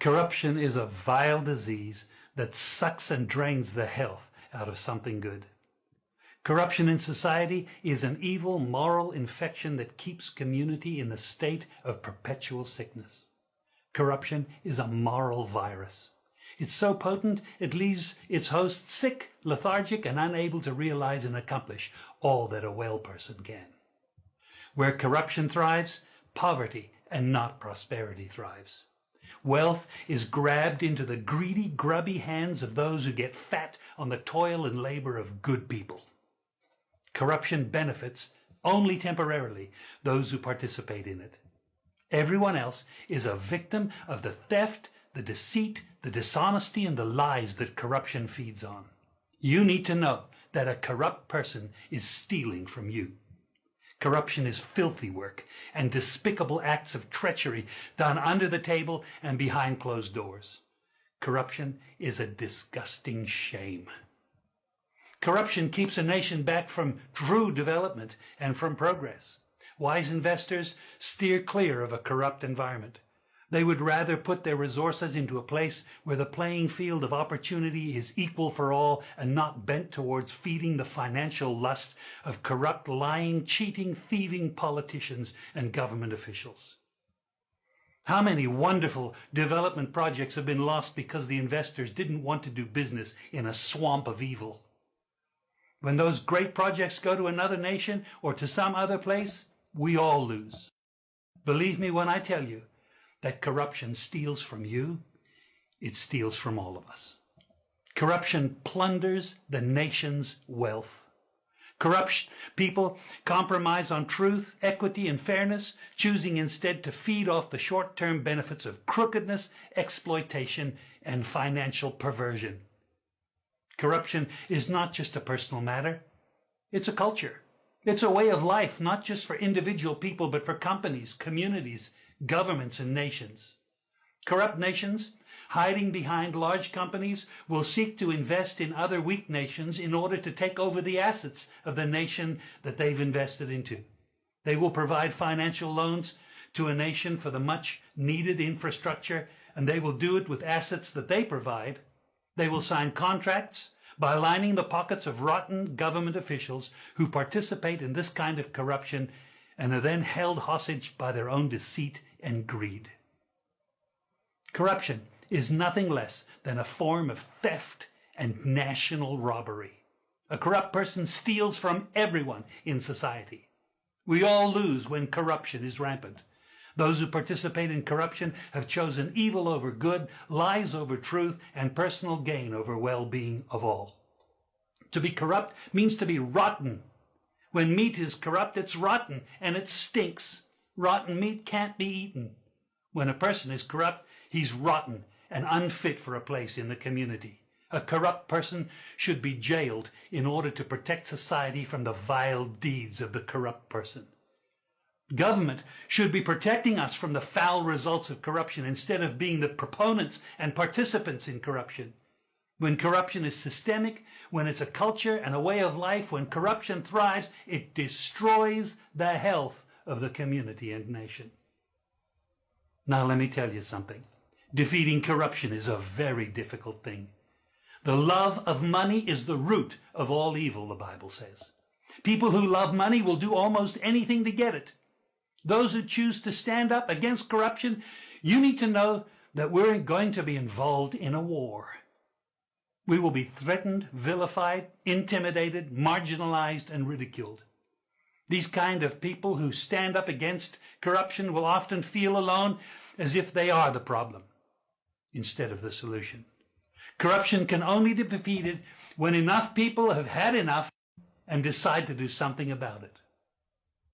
Corruption is a vile disease that sucks and drains the health out of something good. Corruption in society is an evil moral infection that keeps community in a state of perpetual sickness. Corruption is a moral virus. It's so potent it leaves its host sick, lethargic, and unable to realize and accomplish all that a well person can. Where corruption thrives, poverty and not prosperity thrives. Wealth is grabbed into the greedy, grubby hands of those who get fat on the toil and labor of good people. Corruption benefits only temporarily those who participate in it. Everyone else is a victim of the theft, the deceit, the dishonesty, and the lies that corruption feeds on. You need to know that a corrupt person is stealing from you. Corruption is filthy work and despicable acts of treachery done under the table and behind closed doors. Corruption is a disgusting shame. Corruption keeps a nation back from true development and from progress. Wise investors steer clear of a corrupt environment. They would rather put their resources into a place where the playing field of opportunity is equal for all and not bent towards feeding the financial lust of corrupt, lying, cheating, thieving politicians and government officials. How many wonderful development projects have been lost because the investors didn't want to do business in a swamp of evil? When those great projects go to another nation or to some other place, we all lose. Believe me when I tell you that corruption steals from you, it steals from all of us. Corruption plunders the nation's wealth. Corrupt people compromise on truth, equity, and fairness, choosing instead to feed off the short-term benefits of crookedness, exploitation, and financial perversion. Corruption is not just a personal matter, it's a culture. It's a way of life, not just for individual people, but for companies, communities, governments, and nations. Corrupt nations, hiding behind large companies, will seek to invest in other weak nations in order to take over the assets of the nation that they've invested into. They will provide financial loans to a nation for the much needed infrastructure, and they will do it with assets that they provide. They will sign contracts by lining the pockets of rotten government officials who participate in this kind of corruption and are then held hostage by their own deceit and greed. Corruption is nothing less than a form of theft and national robbery. A corrupt person steals from everyone in society. We all lose when corruption is rampant. Those who participate in corruption have chosen evil over good, lies over truth, and personal gain over well-being of all. To be corrupt means to be rotten. When meat is corrupt, it's rotten and it stinks. Rotten meat can't be eaten. When a person is corrupt, he's rotten and unfit for a place in the community. A corrupt person should be jailed in order to protect society from the vile deeds of the corrupt person. Government should be protecting us from the foul results of corruption instead of being the proponents and participants in corruption. When corruption is systemic, when it's a culture and a way of life, when corruption thrives, it destroys the health of the community and nation. Now let me tell you something. Defeating corruption is a very difficult thing. The love of money is the root of all evil, the Bible says. People who love money will do almost anything to get it. Those who choose to stand up against corruption, you need to know that we're going to be involved in a war. We will be threatened, vilified, intimidated, marginalized, and ridiculed. These kind of people who stand up against corruption will often feel alone, as if they are the problem instead of the solution. Corruption can only be defeated when enough people have had enough and decide to do something about it.